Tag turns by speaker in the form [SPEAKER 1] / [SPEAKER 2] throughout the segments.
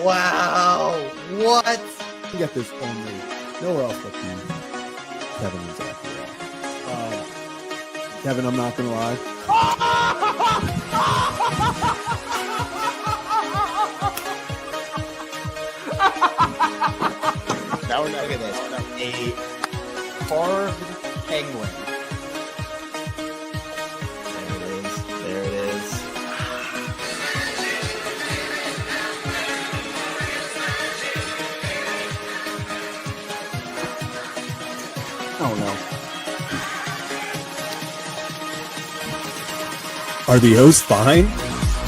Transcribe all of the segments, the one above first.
[SPEAKER 1] Wow. What?
[SPEAKER 2] You get this only nowhere else but the Kevin and Zach. Kevin, I'm not going to lie.
[SPEAKER 1] Now we're not look at this. A carved penguin. There it is.
[SPEAKER 2] Oh no. Are the O's fine?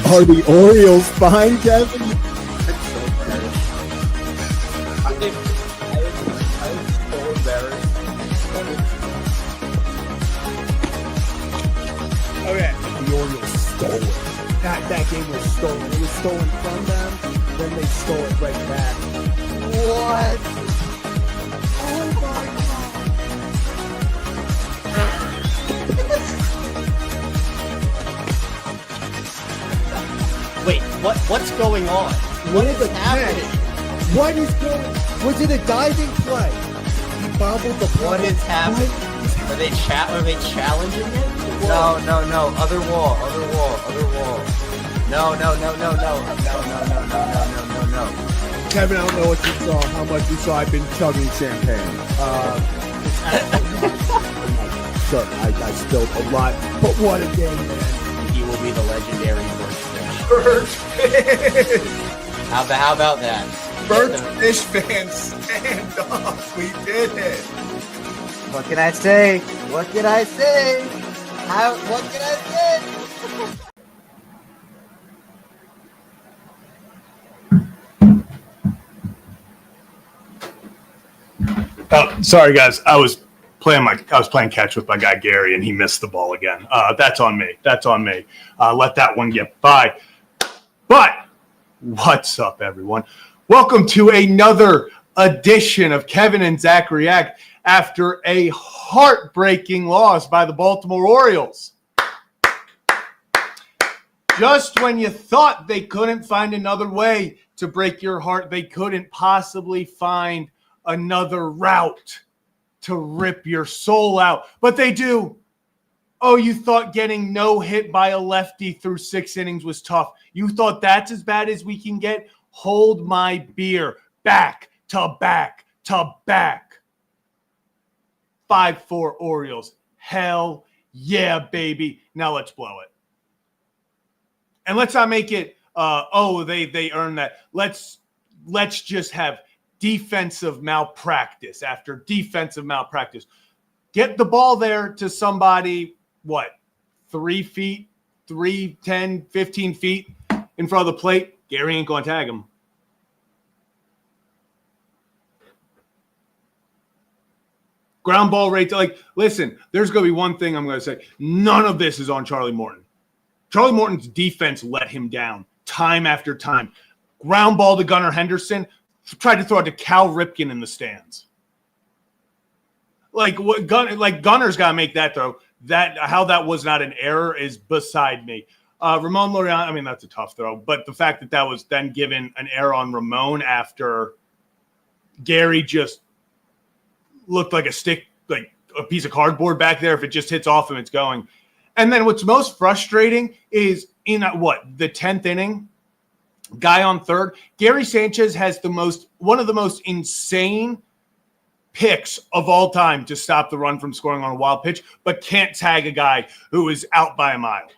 [SPEAKER 2] Are the Orioles fine, Kevin?
[SPEAKER 1] It's so embarrassing. I was so embarrassed.
[SPEAKER 2] Okay. The Orioles stole it. That game was stolen. It was stolen from them, then they stole it right back.
[SPEAKER 1] What?
[SPEAKER 2] Oh my God.
[SPEAKER 1] Wait, what's going on? What is happening?
[SPEAKER 2] What is going on? Was it a diving play? He bobbled the ball.
[SPEAKER 1] What is happening? Are they challenging it? No. Other wall. No.
[SPEAKER 2] Kevin, I don't know what you saw, how much you saw. I've been chugging champagne. Sure, I spilled a lot, but what a game, man.
[SPEAKER 1] He will be the legendary
[SPEAKER 3] Birdfish!
[SPEAKER 1] How about that?
[SPEAKER 3] Birdfish fans, stand up. We did it.
[SPEAKER 1] What can I say? What can I say?
[SPEAKER 4] Oh, sorry guys. I was playing catch with my guy Gary, and he missed the ball again. That's on me. Let that one get by. But what's up, everyone? Welcome to another edition of Kevin and Zach React after a heartbreaking loss by the Baltimore Orioles. Just when you thought they couldn't find another way to break your heart, they couldn't possibly find another route to rip your soul out. But they do. Oh, you thought getting no hit by a lefty through 6 innings was tough. You thought that's as bad as we can get? Hold my beer. Back to back to back. 5-4 Orioles. Hell yeah, baby. Now let's blow it. And let's not make it, they earned that. Let's just have defensive malpractice after defensive malpractice. Get the ball there to somebody, 3 feet, 10, 15 feet in front of the plate. Gary ain't going to tag him. Ground ball rate. Listen, there's going to be one thing I'm going to say. None of this is on Charlie Morton. Charlie Morton's defense let him down time after time. Ground ball to Gunnar Henderson. Tried to throw it to Cal Ripken in the stands. Gunner's got to make that throw. How that was not an error is beside me. Ramon Laureano, that's a tough throw, but the fact that was then given an error on Ramon after Gary just looked like a stick, like a piece of cardboard back there. If it just hits off him, it's going. And then what's most frustrating is in the 10th inning, guy on third, Gary Sanchez has one of the most insane picks of all time to stop the run from scoring on a wild pitch, but can't tag a guy who is out by a mile.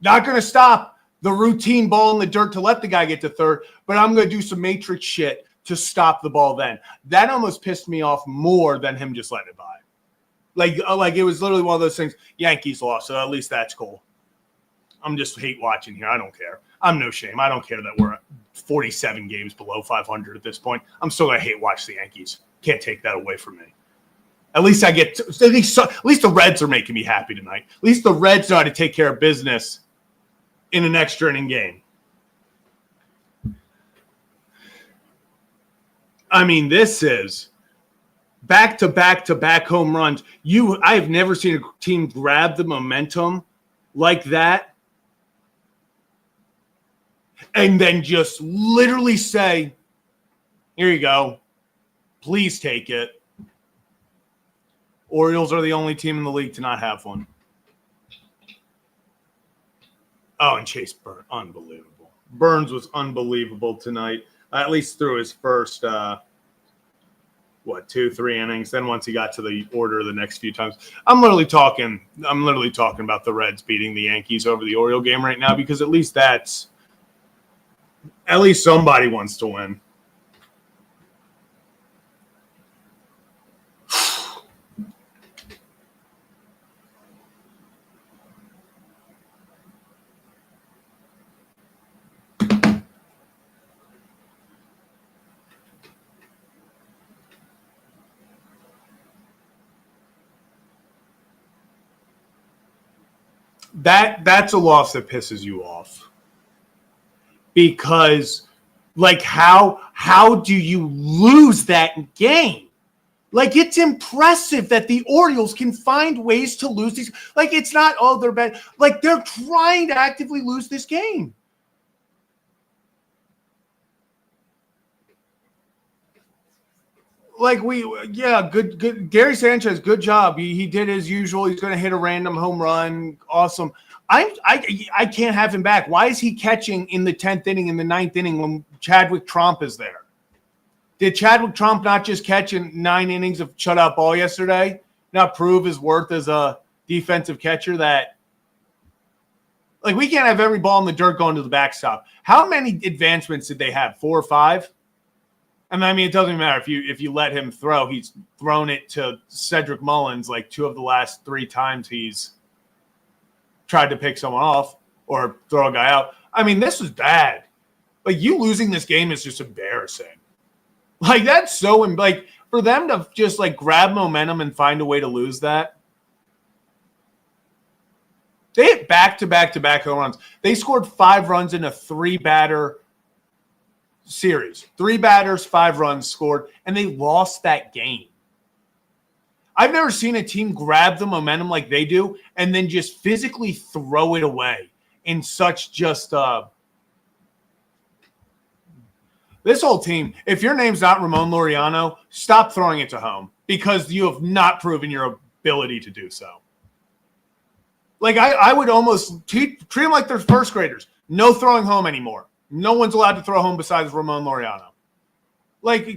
[SPEAKER 4] Not going to stop the routine ball in the dirt to let the guy get to third, but I'm going to do some matrix shit to stop the ball then. That almost pissed me off more than him just letting it by. Like it was literally one of those things. Yankees lost, so at least that's cool. I'm just hate watching here. I don't care. I'm no shame. I don't care that we're 47 games below 500 at this point. I'm still going to hate watch the Yankees. Can't take that away from me. At least at least the Reds are making me happy tonight. At least the Reds know how to take care of business in an extra inning game. This is back-to-back-to-back home runs. I have never seen a team grab the momentum like that and then just literally say, here you go. Please take it. Orioles are the only team in the league to not have one. Oh, and Chase Burns, unbelievable. Burns was unbelievable tonight, at least through his first, 2-3 innings. Then once he got to the order the next few times, I'm literally talking about the Reds beating the Yankees over the Oriole game right now, because at least somebody wants to win. That's a loss that pisses you off, because how do you lose that game? It's impressive that the Orioles can find ways to lose these. It's not, oh, they're bad. They're trying to actively lose this game. Good. Gary Sanchez, good job. He did his usual. He's going to hit a random home run. Awesome. I can't have him back. Why is he catching in the 10th inning, in the 9th inning when Chadwick Tromp is there? Did Chadwick Tromp not just catch in 9 innings of shutout ball yesterday? Not prove his worth as a defensive catcher? That we can't have every ball in the dirt going to the backstop. How many advancements did they have? 4 or 5? And I mean, it doesn't matter if you let him throw. He's thrown it to Cedric Mullins 2 of the last 3 times he's tried to pick someone off or throw a guy out. I mean, this was bad. You losing this game is just embarrassing. That's so for them to just grab momentum and find a way to lose that. They hit back-to-back home runs. They scored 5 runs in a 3-batter series. 3 batters, 5 runs scored, and they lost that game. I've never seen a team grab the momentum like they do and then just physically throw it away in such just this whole team. If your name's not Ramon Laureano, stop throwing it to home, because you have not proven your ability to do so. I would almost treat them like they're first graders. No throwing home anymore. No one's allowed to throw home besides Ramon Laureano.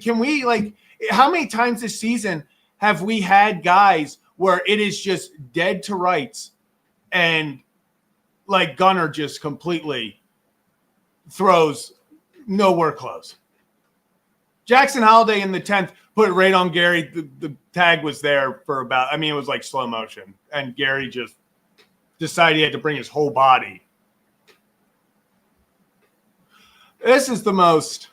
[SPEAKER 4] Can we, how many times this season have we had guys where it is just dead to rights and Gunnar just completely throws nowhere close? Jackson Holiday in the 10th put it right on Gary. The tag was there for about, it was like slow motion. And Gary just decided he had to bring his whole body. This is the most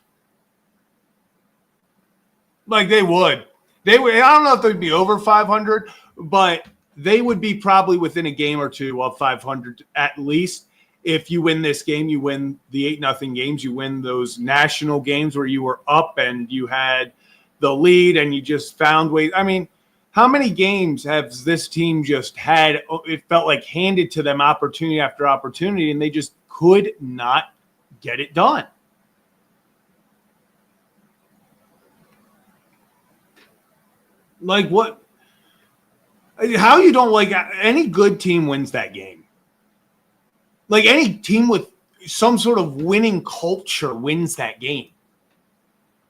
[SPEAKER 4] they would. I don't know if they'd be over 500, but they would be probably within a game or two of 500 at least. If you win this game, you win the 8-0 games, you win those national games where you were up and you had the lead and you just found ways. I mean, how many games has this team just had, it felt like handed to them opportunity after opportunity, and they just could not get it done? What? How you don't any good team wins that game? Any team with some sort of winning culture wins that game.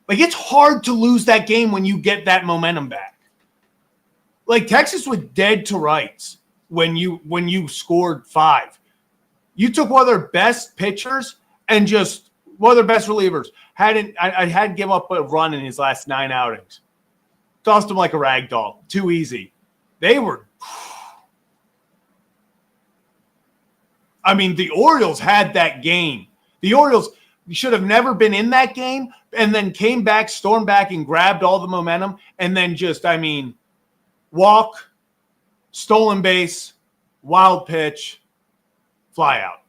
[SPEAKER 4] It's hard to lose that game when you get that momentum back. Texas was dead to rights when you scored 5. You took one of their best pitchers and just one of their best relievers. I had to give up a run in his last 9 outings. Tossed him like a rag doll. Too easy. They were. The Orioles had that game. The Orioles should have never been in that game, and then came back, stormed back, and grabbed all the momentum, and then just, walk, stolen base, wild pitch, fly out.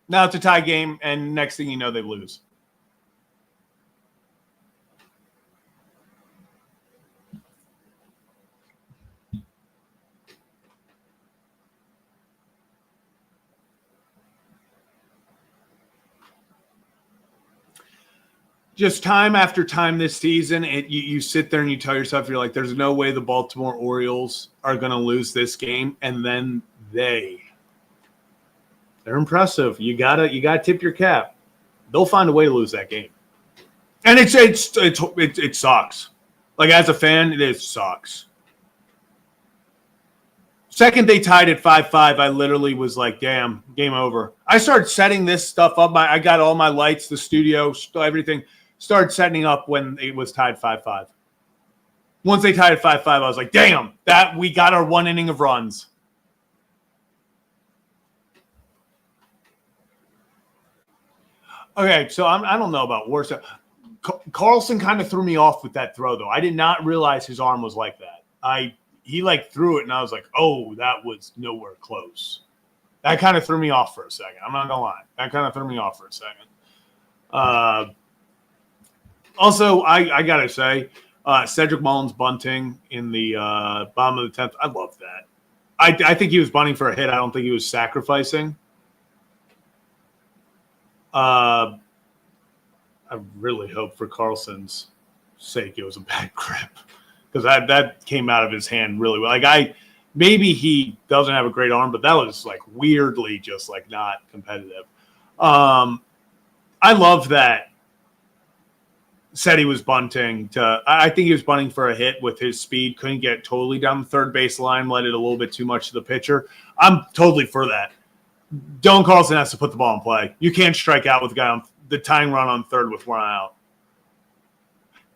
[SPEAKER 4] Now it's a tie game, and next thing you know, they lose. just time after time this season, you sit there and you tell yourself, you're like, there's no way the Baltimore Orioles are going to lose this game, and then they're impressive. You gotta tip your cap. They'll find a way to lose that game, and it sucks. Like, as a fan, it sucks. Second they tied at 5-5, I literally was like, damn, game over. I started setting this stuff up. I got all my lights, the studio, everything. Started setting up when it was tied 5-5. Once they tied at 5-5, I was like, damn, that we got our one inning of runs. Okay, so I don't know about worse. Carlson kind of threw me off with that throw, though. I did not realize his arm was like that. He threw it, and I was like, oh, that was nowhere close. That kind of threw me off for a second. I'm not going to lie. That kind of threw me off for a second. Also, I got to say, Cedric Mullins bunting in the bottom of the 10th, I love that. I think he was bunting for a hit. I don't think he was sacrificing. I really hope for Carlson's sake it was a bad grip. Because that came out of his hand really well. Like, maybe he doesn't have a great arm, but that was like weirdly just like not competitive. I love that. Said he was bunting I think he was bunting for a hit with his speed. Couldn't get totally down the third base line. Let it a little bit too much to the pitcher. I'm totally for that. Dylan Carlson has to put the ball in play. You can't strike out with a guy on the tying run on third with one out.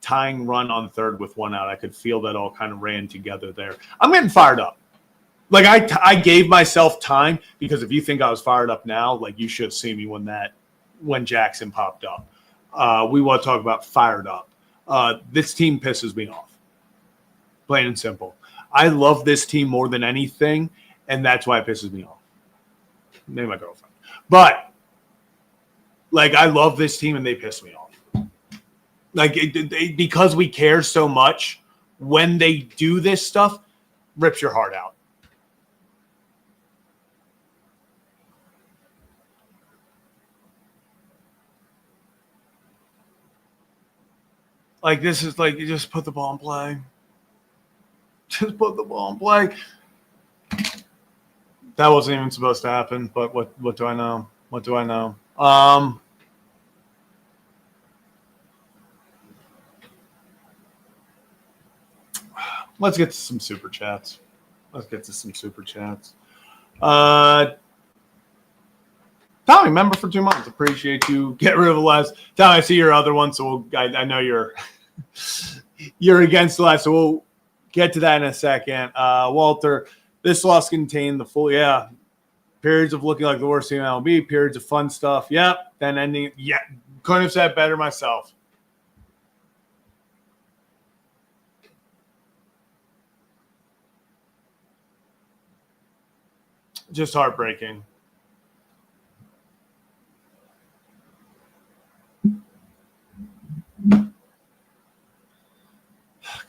[SPEAKER 4] Tying run on third with one out. I could feel that all kind of ran together there. I'm getting fired up. Like, I gave myself time, because if you think I was fired up now, like, you should have seen me when Jackson popped up. We want to talk about fired up. This team pisses me off. Plain and simple. I love this team more than anything, and that's why it pisses me off. Maybe my girlfriend. But, like, I love this team, and they piss me off. Like, because we care so much, when they do this stuff, rips your heart out. Like, this is like, you just put the ball in play. Just put the ball in play. That wasn't even supposed to happen, but what do I know? What do I know? Let's get to some super chats. Tommy, member for 2 months. Appreciate you. Get rid of the last. Tommy, I see your other one, so I know you're against the last, so we'll get to that in a second. Walter, this loss contained the full, periods of looking like the worst team in MLB, periods of fun stuff. Yep. Then ending, couldn't have said better myself. Just heartbreaking.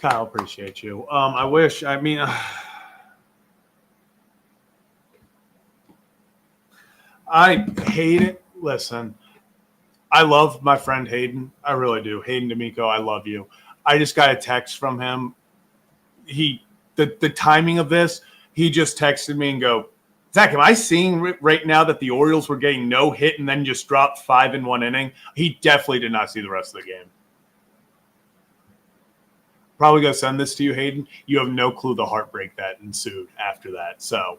[SPEAKER 4] Kyle, appreciate you. I hate it. Listen, I love my friend Hayden. I really do. Hayden D'Amico, I love you. I just got a text from him. The timing of this, he just texted me and go, Zach, am I seeing right now that the Orioles were getting no hit and then just dropped 5 in 1 inning? He definitely did not see the rest of the game. Probably going to send this to you, Hayden. You have no clue the heartbreak that ensued after that. So,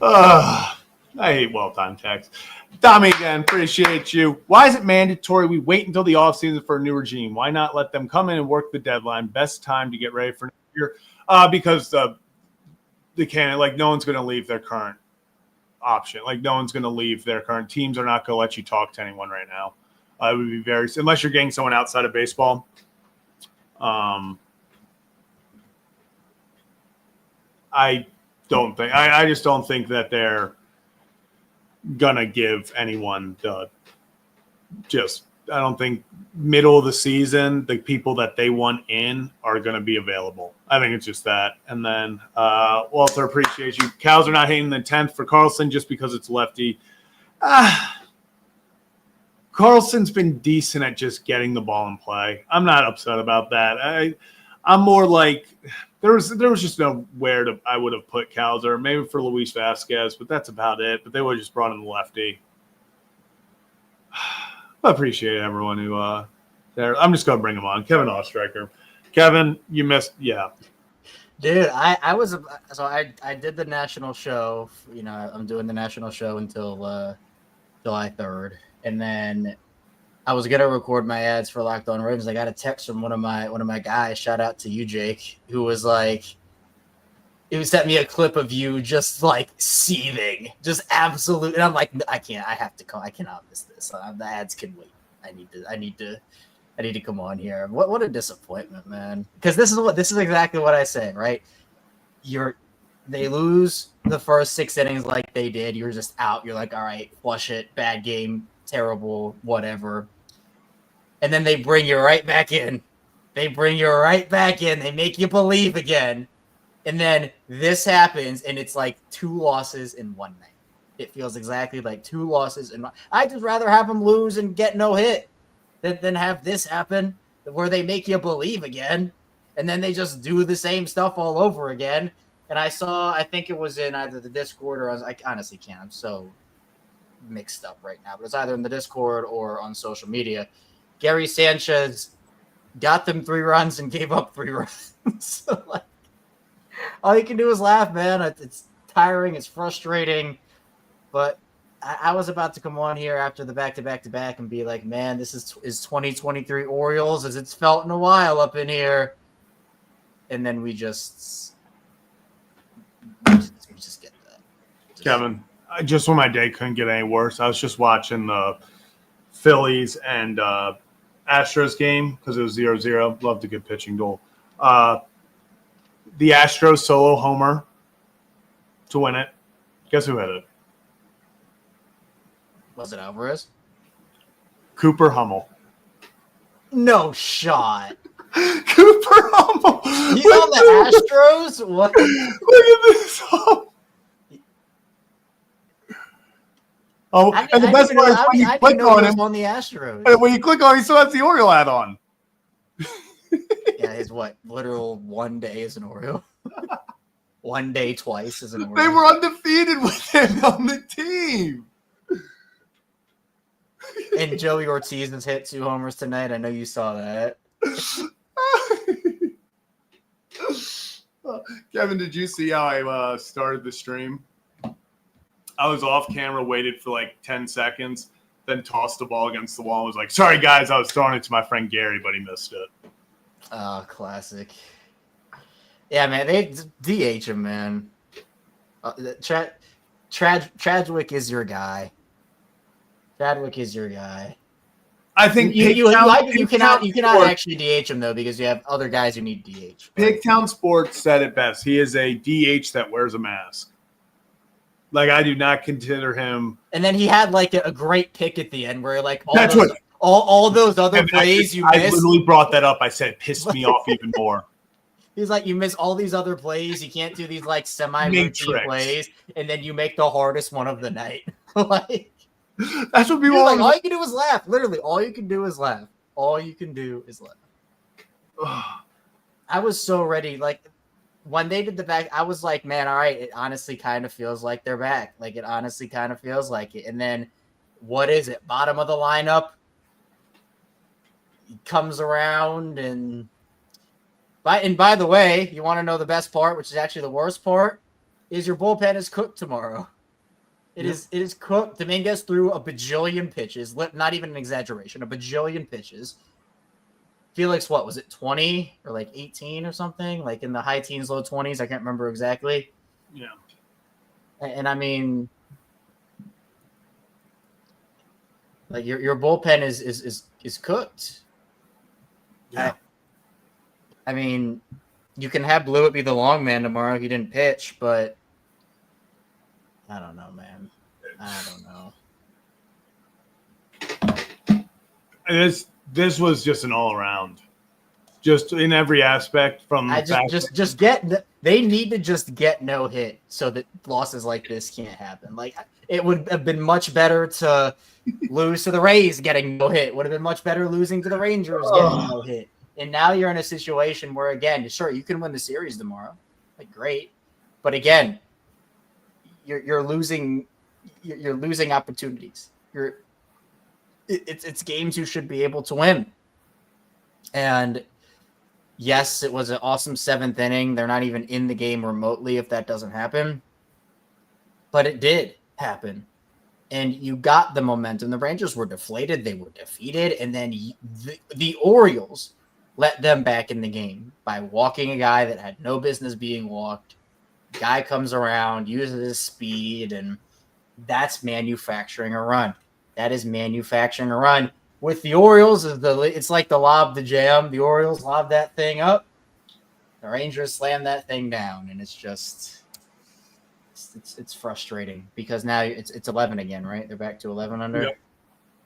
[SPEAKER 4] I hate well-timed text. Tommy, again, appreciate you. Why is it mandatory we wait until the offseason for a new regime? Why not let them come in and work the deadline? Best time to get ready for next year. Because the candidate, like, no one's going to leave their current option. Like, no one's going to leave their current. Teams are not going to let you talk to anyone right now. It would be unless you're getting someone outside of baseball. I just don't think that they're gonna give anyone the just don't think middle of the season the people that they want in are going to be available. I think it's just that. And then Walter, appreciate you. Cows are not hitting the 10th for Carlson just because it's lefty. Carlson's been decent at just getting the ball in play. I'm not upset about that. I'm more like there was just nowhere I would have put Cowser, maybe for Luis Vasquez, but that's about it. But they would have just brought in the lefty. I appreciate everyone who there. I'm just gonna bring him on. Kevin Ostreicher. Kevin, you missed. Yeah,
[SPEAKER 1] dude. I did the national show. You know, I'm doing the national show until July 3rd, and then I was gonna record my ads for Locked On Ravens. I got a text from one of my guys. Shout out to you, Jake, who was like, he sent me a clip of you just like seething, just absolute. And I'm like, I can't. I have to come. I cannot miss this. The ads can wait. I need to come on here. What a disappointment, man. Because this is exactly what I said, right? They lose the first 6 innings like they did. You're just out. You're like, all right, flush it. Bad game. Terrible. Whatever. And then they bring you right back in. They make you believe again. And then this happens, and it's like 2 losses in one night. It feels exactly like 2 losses in one. I'd just rather have them lose and get no hit than have this happen where they make you believe again, and then they just do the same stuff all over again. And I think it was in either the Discord or I honestly can't. I'm so mixed up right now. But it's either in the Discord or on social media. Gary Sanchez got them 3 runs and gave up 3 runs. So, like, all you can do is laugh, man. It's tiring. It's frustrating. But I was about to come on here after the back-to-back-to-back and be like, man, this is 2023 Orioles as it's felt in a while up in here. And then we just get that.
[SPEAKER 4] Kevin, just when my day couldn't get any worse, I was just watching the Phillies and Astros game because it was 0-0. Loved a good pitching goal. The Astros solo homer to win it. Guess who hit it?
[SPEAKER 1] Was it Alvarez?
[SPEAKER 4] Cooper Hummel.
[SPEAKER 1] No shot.
[SPEAKER 4] Cooper Hummel.
[SPEAKER 1] He's on the Astros? What?
[SPEAKER 4] Look at this. And the best part is when you click on him.
[SPEAKER 1] On the Astros.
[SPEAKER 4] And when you click on him, he still has the Oriole hat on.
[SPEAKER 1] Yeah, his literal 1 day as an Oriole. 1 day twice as an Oriole.
[SPEAKER 4] They were undefeated with him on the team.
[SPEAKER 1] And Joey Ortiz has hit 2 homers tonight. I know you saw that.
[SPEAKER 4] Kevin, did you see how I started the stream? I was off camera, waited for like 10 seconds, then tossed the ball against the wall and was like, sorry, guys, I was throwing it to my friend Gary, but he missed it.
[SPEAKER 1] Oh, classic. Yeah, man, they DH him, man. Chadwick is your guy. Chadwick is your guy.
[SPEAKER 4] I think
[SPEAKER 1] you cannot actually DH him though because you have other guys who need DH.
[SPEAKER 4] Pigtown Sports said it best. He is a DH that wears a mask. Like, I do not consider him.
[SPEAKER 1] And then he had like a great pick at the end where like
[SPEAKER 4] all
[SPEAKER 1] those other plays you missed.
[SPEAKER 4] I literally brought that up. I said it pissed me off even more.
[SPEAKER 1] He's like, you miss all these other plays. You can't do these like semi-routine plays, and then you make the hardest one of the night. Like,
[SPEAKER 4] that's what people
[SPEAKER 1] like. All you can do is laugh. Literally, all you can do is laugh. All you can do is laugh. I was so ready. Like when they did the back, I was like, man, all right. It honestly kind of feels like they're back. Like it honestly kind of feels like it. And then, what is it? Bottom of the lineup. He comes around and. By the way, you want to know the best part, which is actually the worst part, is your bullpen is cooked tomorrow. It is cooked. Dominguez threw a bajillion pitches, not even an exaggeration, a bajillion pitches. Felix, what was it, 20 or like 18 or something? Like in the high teens, low 20s. I can't remember exactly.
[SPEAKER 4] Yeah.
[SPEAKER 1] And I mean, like your bullpen is cooked.
[SPEAKER 4] Yeah.
[SPEAKER 1] I mean, you can have Blewett be the long man tomorrow. He didn't pitch, but I don't know, man. I don't know.
[SPEAKER 4] This was just an all around, just in every aspect. From
[SPEAKER 1] they need to just get no hit so that losses like this can't happen. Like it would have been much better to lose to the Rays getting no hit. Would have been much better losing to the Rangers getting no hit. And now you're in a situation where, again, sure, you can win the series tomorrow, like great, but again, you're losing opportunities. It's games you should be able to win. And yes, it was an awesome 7th inning. They're not even in the game remotely if that doesn't happen. But it did happen. And you got the momentum. The Rangers were deflated. They were defeated. And then the Orioles let them back in the game by walking a guy that had no business being walked. Guy comes around, uses his speed, and that's manufacturing a run. That is manufacturing a run. With the Orioles, it's like the lob the jam. The Orioles lob that thing up. The Rangers slam that thing down, and it's just it's frustrating because now it's 11 again, right? They're back to 11 under.
[SPEAKER 4] Yep.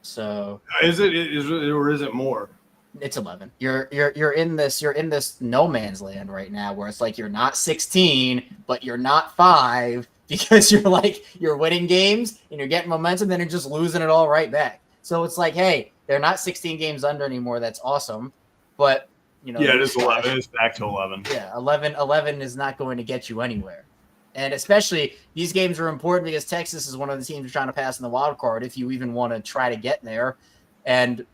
[SPEAKER 1] So
[SPEAKER 4] is it or is it more?
[SPEAKER 1] It's 11. You're in this no man's land right now where it's like you're not 16, but you're not 5 because you're winning games and you're getting momentum, then you're just losing it all right back. So it's like, hey, they're not 16 games under anymore. That's awesome. But,
[SPEAKER 4] it is 11. It's back to 11.
[SPEAKER 1] Yeah, 11 is not going to get you anywhere. And especially these games are important because Texas is one of the teams trying to pass in the wild card if you even want to try to get there. And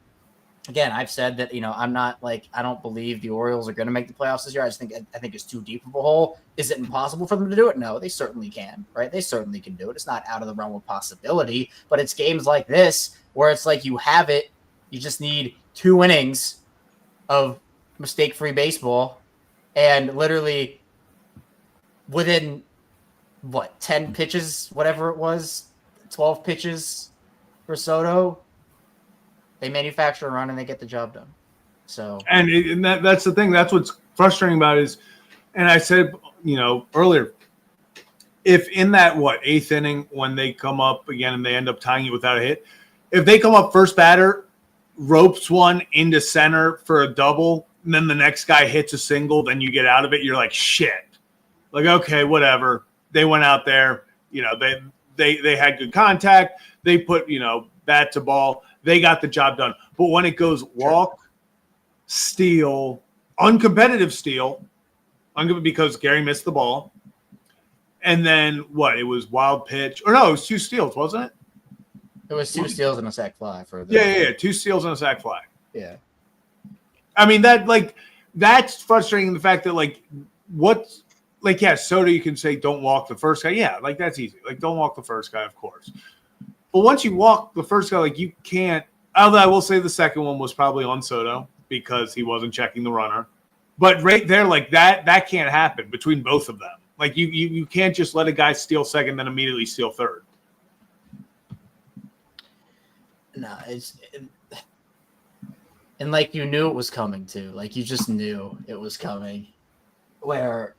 [SPEAKER 1] again, I've said that, I'm not I don't believe the Orioles are going to make the playoffs this year. I think it's too deep of a hole. Is it impossible for them to do it? No, they certainly can, right? They certainly can do it. It's not out of the realm of possibility, but it's games like this where it's like you have it. You just need 2 innings of mistake-free baseball, and literally within 10 pitches, whatever it was, 12 pitches for Soto, they manufacture a run and they get the job done. So
[SPEAKER 4] and that's the thing. That's what's frustrating about it is, and I said earlier, if in that 8th inning when they come up again and they end up tying it without a hit, if they come up first batter, ropes one into center for a double, and then the next guy hits a single, then you get out of it. You're like, shit. Like, okay, whatever. They went out there. They had good contact. They put bat to ball. They got the job done. But when it goes walk, steal, uncompetitive steal, because Gary missed the ball, and then it was wild pitch. Or no, it was 2 steals, wasn't it?
[SPEAKER 1] It was 2 steals and a sac fly for the.
[SPEAKER 4] Yeah. 2 steals and a sac fly.
[SPEAKER 1] Yeah.
[SPEAKER 4] I mean, that's frustrating in the fact that Soto, you can say don't walk the first guy. Yeah, that's easy. Don't walk the first guy, of course. But once you walk the first guy, you can't. Although I will say the second one was probably on Soto because he wasn't checking the runner. But right there, that can't happen between both of them. You can't just let a guy steal second then immediately steal third.
[SPEAKER 1] No, and you knew it was coming too. You just knew it was coming. Where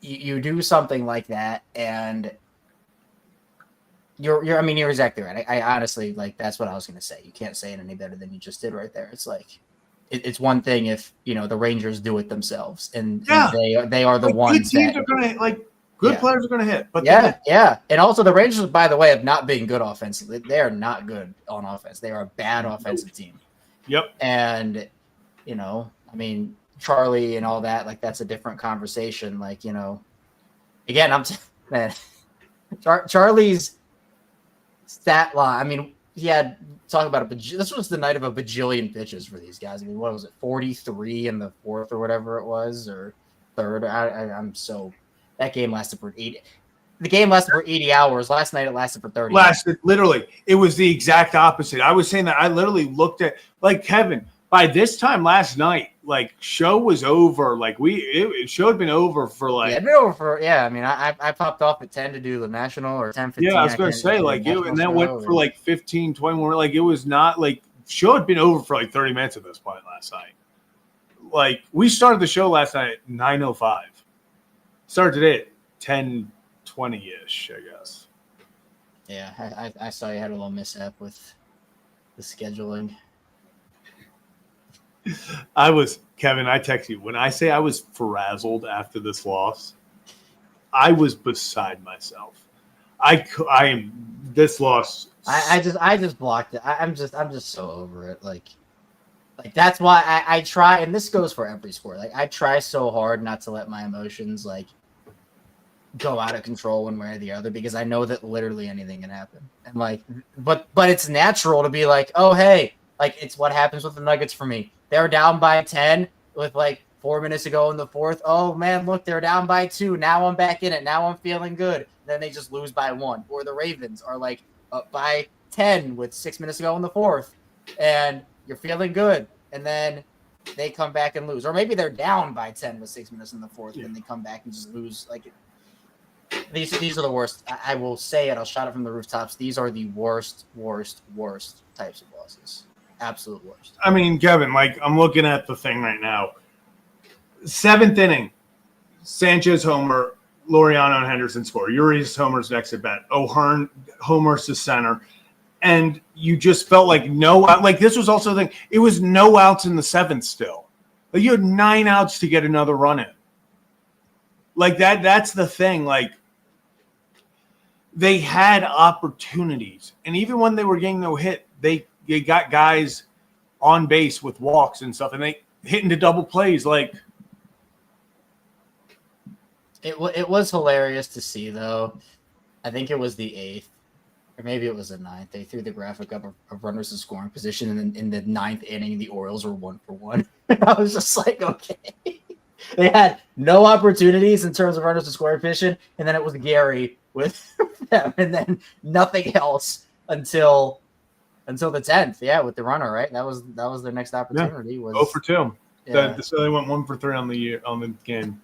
[SPEAKER 1] you do something like that, and you're exactly right. I honestly that's what I was going to say. You can't say it any better than you just did right there. It's it's one thing if the Rangers do it themselves, and they are the ones
[SPEAKER 4] that are going to good players are going to hit. But
[SPEAKER 1] and also the Rangers, by the way, have not been good offensively. They are not good on offense. They are a bad offensive team.
[SPEAKER 4] Yep.
[SPEAKER 1] And Charlie and all that, that's a different conversation. Again, Charlie's stat line. He had talk about this was the night of a bajillion pitches for these guys. What was it, 43 in the 4th or whatever it was, or 3rd? That game lasted for 80. The game lasted for 80 hours. Last night it lasted for 30.
[SPEAKER 4] Literally, it was the exact opposite. I was saying that I literally looked at Kevin. By this time last night, show was over. Show had been over for
[SPEAKER 1] it'd been over for I popped off at 10 to do the national or 10:15.
[SPEAKER 4] Yeah, I was going to say and that went for 15, 20 more. It was not show had been over for 30 minutes at this point last night. We started the show last night at 9:05. Started today at 10:20-ish, I guess.
[SPEAKER 1] Yeah, I saw you had a little mishap with the scheduling.
[SPEAKER 4] Kevin, I text you. When I say I was frazzled after this loss, I was beside myself. This loss.
[SPEAKER 1] I just blocked it. I'm just so over it. Like that's why I try, and this goes for every sport. Like I try so hard not to let my emotions like go out of control one way or the other, because I know that literally anything can happen. And like, but it's natural to be like, oh hey, like it's what happens with the Nuggets for me. They're down by 10 with like 4 minutes to go in the fourth. Oh man, look, they're down by 2. Now I'm back in it. Now I'm feeling good. Then they just lose by 1. Or the Ravens are like up by 10 with 6 minutes to go in the fourth, and you're feeling good. And then they come back and lose. Or maybe they're down by 10 with 6 minutes in the fourth, and they come back and just lose. Like these are the worst. I will say it. I'll shout it from the rooftops. These are the worst types of losses. Absolute worst.
[SPEAKER 4] I mean, Kevin, like I'm looking at the thing right now. 7th inning, Sanchez homer, Laureano and Henderson score. Urias homers next at bat. O'Hearn homers to center. And you just felt like this was also the thing. It was no outs in the 7th still. Like you had 9 outs to get another run in. Like that's the thing. Like they had opportunities. And even when they were getting no hit, they got guys on base with walks and stuff, and they hit into double plays. Like
[SPEAKER 1] it was hilarious to see, though. I think it was the 8th, or maybe it was the 9th. They threw the graphic up of runners in scoring position, and then in the 9th inning, the Orioles were 1 for 1. I was just like, okay. They had no opportunities in terms of runners in scoring position, and then it was Gary with them, and then nothing else until the 10th. Yeah, with the runner, right? That was their next opportunity.
[SPEAKER 4] Yeah.
[SPEAKER 1] Was
[SPEAKER 4] 0 for 2.
[SPEAKER 1] Yeah.
[SPEAKER 4] So they went 1 for 3 on the game.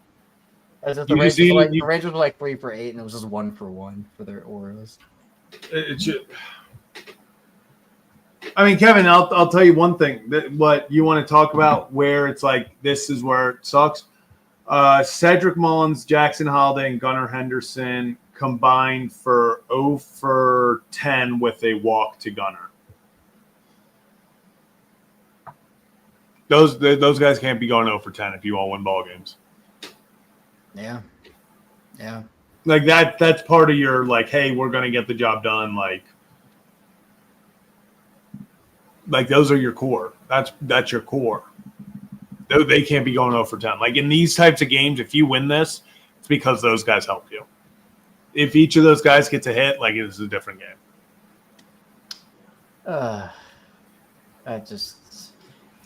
[SPEAKER 1] The Rangers were like 3 for 8, and it was just 1 for 1 for their Orioles.
[SPEAKER 4] I mean, Kevin, I'll tell you one thing. What you want to talk about, where it's like this is where it sucks. Cedric Mullins, Jackson Holiday, and Gunnar Henderson combined for 0 for 10 with a walk to Gunnar. Those guys can't be going 0 for 10 if you want to win ball games.
[SPEAKER 1] Yeah.
[SPEAKER 4] Like that's part of your like, hey, we're gonna get the job done. Like those are your core. That's your core. They can't be going 0 for 10. Like in these types of games, if you win this, it's because those guys helped you. If each of those guys gets a hit, like it's a different game.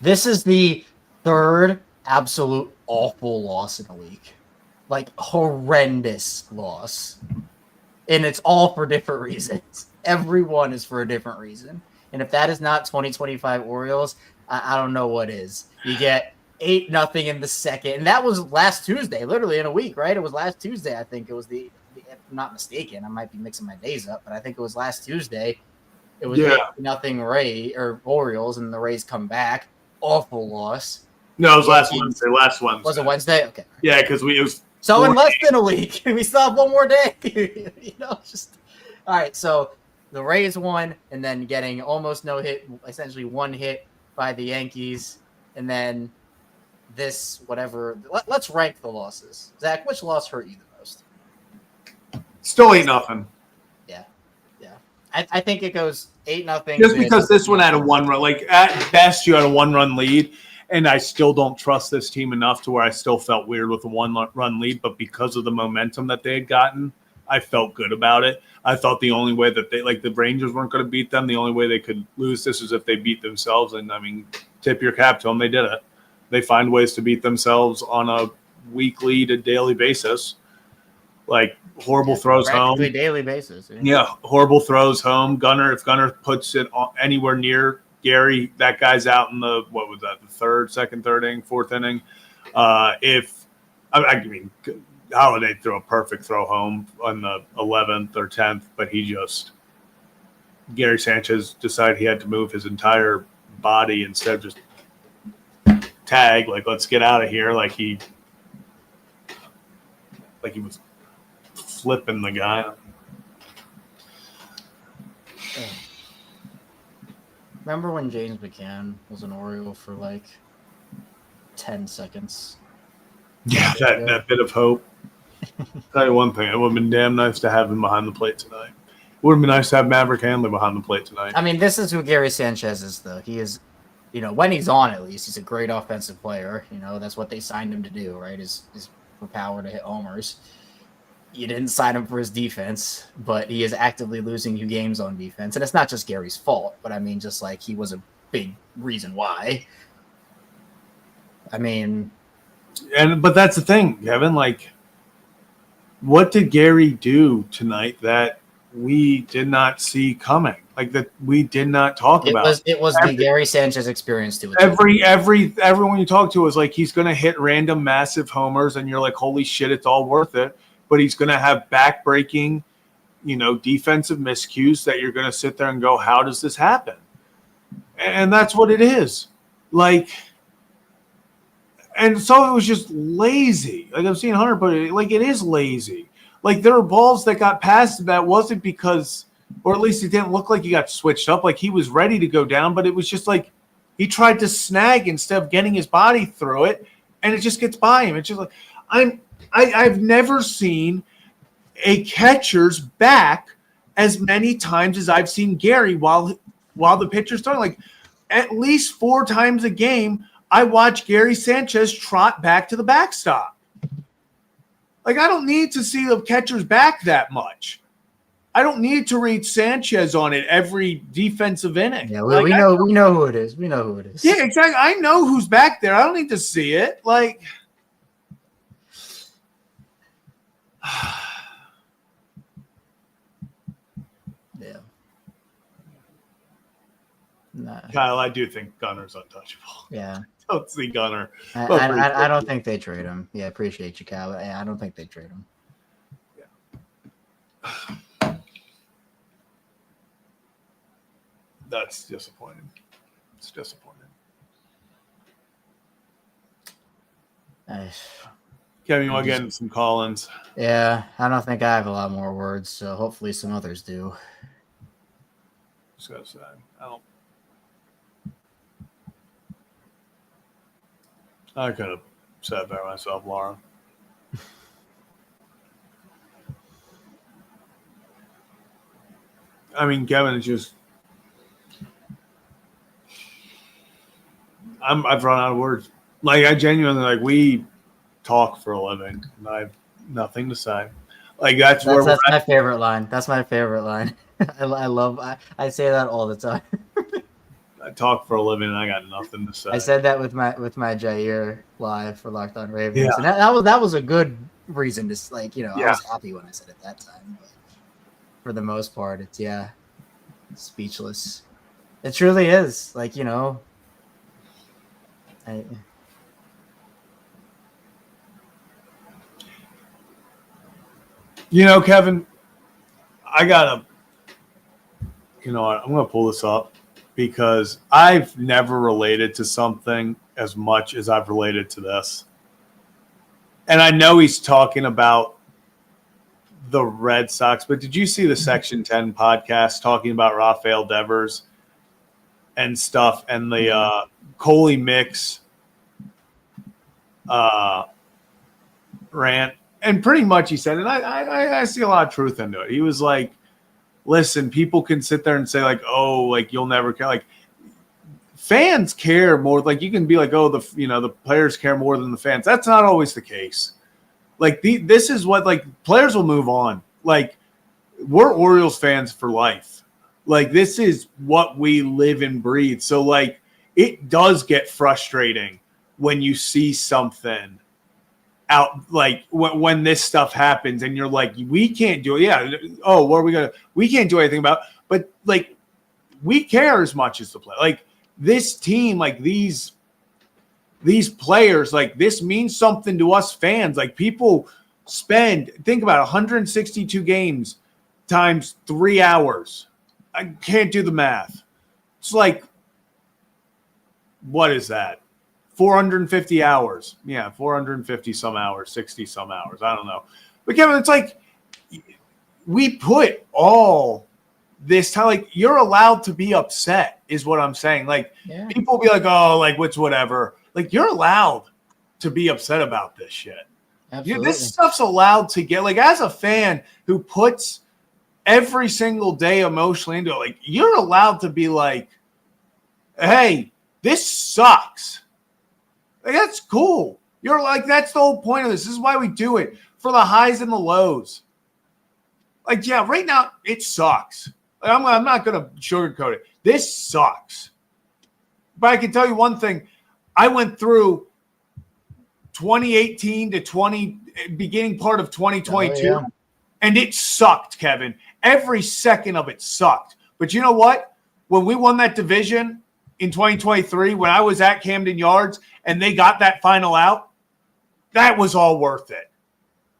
[SPEAKER 1] This is the 3rd absolute awful loss in a week. Like horrendous loss. And it's all for different reasons. Everyone is for a different reason. And if that is not 2025 Orioles, I don't know what is. You get 8-0 in the 2nd. And that was last Tuesday, literally in a week, right? It was last Tuesday, I think. It was if I'm not mistaken. I might be mixing my days up, but I think it was last Tuesday. It was 8-0 Orioles, and the Rays come back. Awful loss.
[SPEAKER 4] No, it was last Wednesday.
[SPEAKER 1] Was it Wednesday? Okay.
[SPEAKER 4] Yeah, because it was.
[SPEAKER 1] So in less than a week, we still have one more day. All right. So the Rays won, and then getting almost no hit, essentially 1 hit by the Yankees, and then this whatever. Let's rank the losses. Zach, which loss hurt you the most?
[SPEAKER 4] Still 8-0.
[SPEAKER 1] Yeah. I think it goes 8-0.
[SPEAKER 4] Just because this one had a 1-run, like at best you had a 1-run lead. And I still don't trust this team enough to where I still felt weird with a 1-run lead. But because of the momentum that they had gotten, I felt good about it. I thought the only way that the Rangers weren't going to beat them, the only way they could lose this is if they beat themselves. And, I mean, tip your cap to them. They did it. They find ways to beat themselves on a weekly to daily basis. Like horrible throws home.
[SPEAKER 1] Daily basis.
[SPEAKER 4] Yeah, horrible throws home. If Gunnar puts it anywhere near Gary, that guy's out in the 3rd, 3rd inning, 4th inning. Holiday threw a perfect throw home on the 11th or 10th, but Gary Sanchez decided he had to move his entire body instead of just tag. Like, let's get out of here. Like he was flipping the guy.
[SPEAKER 1] Remember when James McCann was an Oriole for 10 seconds.
[SPEAKER 4] Yeah, that bit of hope. Tell you one thing, it would have been damn nice to have him behind the plate tonight. It would have been nice to have Maverick Handley behind the plate tonight.
[SPEAKER 1] I mean, this is who Gary Sanchez is, though. He is, when he's on, at least, he's a great offensive player. That's what they signed him to do, right? Is for power to hit homers. You didn't sign him for his defense, but he is actively losing you games on defense. And it's not just Gary's fault, but I mean, just like he was a big reason why. I mean,
[SPEAKER 4] but that's the thing, Kevin. Like, what did Gary do tonight that we did not see coming? Like that we did not talk about.
[SPEAKER 1] It was the Gary Sanchez experience to it.
[SPEAKER 4] Everyone you talk to was like he's going to hit random massive homers, and you're like, holy shit, it's all worth it. But he's going to have back-breaking, defensive miscues that you're going to sit there and go, how does this happen? And that's what it is. Like, and so it was just lazy. Like I'm seeing Hunter put it, like it is lazy. Like there were balls that got past him that wasn't because, or at least it didn't look like he got switched up. Like he was ready to go down, but it was just like he tried to snag instead of getting his body through it, and it just gets by him. It's just like I've never seen a catcher's back as many times as I've seen Gary while the pitcher's throwing. Like at least 4 times a game, I watch Gary Sanchez trot back to the backstop. Like I don't need to see the catcher's back that much. I don't need to read Sanchez on it every defensive inning.
[SPEAKER 1] Yeah, we know who it is. We know who it is.
[SPEAKER 4] Yeah, exactly. I know who's back there. I don't need to see it. Like.
[SPEAKER 1] Yeah. Nah.
[SPEAKER 4] Kyle, I do think Gunner's untouchable.
[SPEAKER 1] Yeah.
[SPEAKER 4] I don't see Gunner.
[SPEAKER 1] I don't think they trade him. Yeah, appreciate you, Kyle. I don't think they trade him.
[SPEAKER 4] Yeah. That's disappointing. It's disappointing. Kevin, you want to get into some call-ins?
[SPEAKER 1] Yeah, I don't think I have a lot more words, so hopefully some others do.
[SPEAKER 4] Just gotta say, I could have said it better myself, Laura. I mean, Kevin is just. I've run out of words. Like I genuinely we talk for a living, and I have nothing to say. Like that's
[SPEAKER 1] my favorite line. That's my favorite line. I say that all the time.
[SPEAKER 4] I talk for a living, and I got nothing to say.
[SPEAKER 1] I said that with my Jair live for Locked On Ravens,
[SPEAKER 4] yeah.
[SPEAKER 1] And that was a good reason to I was happy when I said it that time. But for the most part, it's speechless. It truly is.
[SPEAKER 4] Kevin, I gotta. I'm gonna pull this up because I've never related to something as much as I've related to this. And I know he's talking about the Red Sox, but did you see the Section 10 podcast talking about Rafael Devers and stuff and the Coley Mix rant? And pretty much he said, and I see a lot of truth into it. He was like, listen, people can sit there and say you'll never care. Like fans care more. Like you can be like, the players care more than the fans. That's not always the case. Like this is what players will move on. Like we're Orioles fans for life. Like this is what we live and breathe. So it does get frustrating when you see something out when this stuff happens and you're like, we can't do it. Yeah. Oh, what are we gonna? We can't do anything about it. But we care as much as the play. This team, these players, this means something to us fans. People think about 162 games times 3 hours. I can't do the math. It's what is that? 450 hours. Yeah, 450 some hours, 60 some hours. I don't know. But Kevin, it's we put all this time. You're allowed to be upset is what I'm saying. People will be like, oh, what's whatever. You're allowed. to be upset about this shit.
[SPEAKER 1] Absolutely.
[SPEAKER 4] This stuff's allowed to get, like, as a fan who puts every single day emotionally into it, like, you're allowed to be like, hey, this sucks. Like, that's cool. You're like, that's the whole point of this. This is why we do it, for the highs and the lows. Like, yeah, right now it sucks. Like, I'm not going to sugarcoat it. This sucks. But I can tell you one thing. I went through 2018 to beginning part of 2022, and it sucked, Kevin. Every second of it sucked. But you know what? When we won that division in 2023, when I was at Camden Yards and they got that final out, that was all worth it.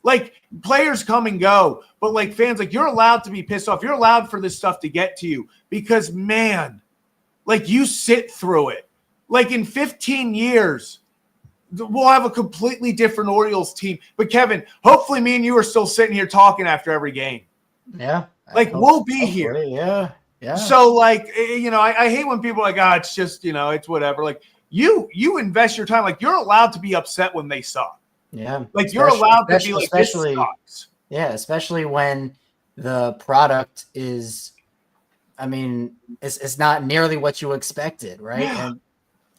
[SPEAKER 4] Like, players come and go, but like fans, like, you're allowed to be pissed off. You're allowed for this stuff to get to you because, man, like, you sit through it. Like, in 15 years, we'll have a completely different Orioles team. But Kevin, hopefully me and you are still sitting here talking after every game.
[SPEAKER 1] Yeah.
[SPEAKER 4] Like, we'll be here.
[SPEAKER 1] Yeah. Yeah.
[SPEAKER 4] So, like, you know, I hate when people are like, it's just, you know, it's whatever. Like, you invest your time. Like, you're allowed to be upset when they suck.
[SPEAKER 1] Yeah.
[SPEAKER 4] Like, you're allowed to be like, this sucks.
[SPEAKER 1] Yeah, especially when the product is, I mean, it's not nearly what you expected, right?
[SPEAKER 4] Yeah.
[SPEAKER 1] And,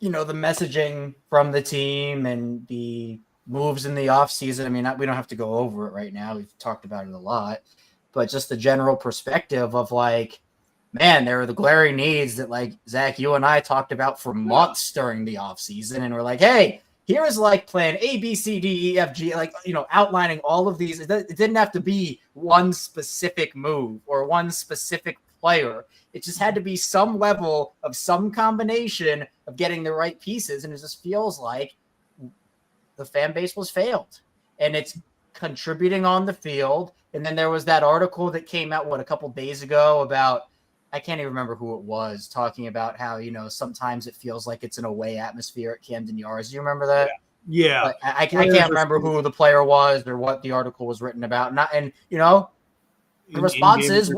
[SPEAKER 1] you know, the messaging from the team and the moves in the offseason, I mean, we don't have to go over it right now. We've talked about it a lot. But just the general perspective of, like, man, there are the glaring needs that, like, Zach, you and I talked about for months during the offseason. And we're like, hey, here's, like, plan A, B, C, D, E, F, G, like, you know, outlining all of these. It didn't have to be one specific move or one specific player. It just had to be some level of some combination of getting the right pieces. And it just feels like the fan base was failed. And it's contributing on the field. And then there was that article that came out, a couple days ago about, I can't even remember who it was, talking about how, you know, sometimes it feels like it's an away atmosphere at Camden Yards. Do you remember that?
[SPEAKER 4] Yeah.
[SPEAKER 1] But I can't remember who the player was or what the article was written about. And you know, the response is,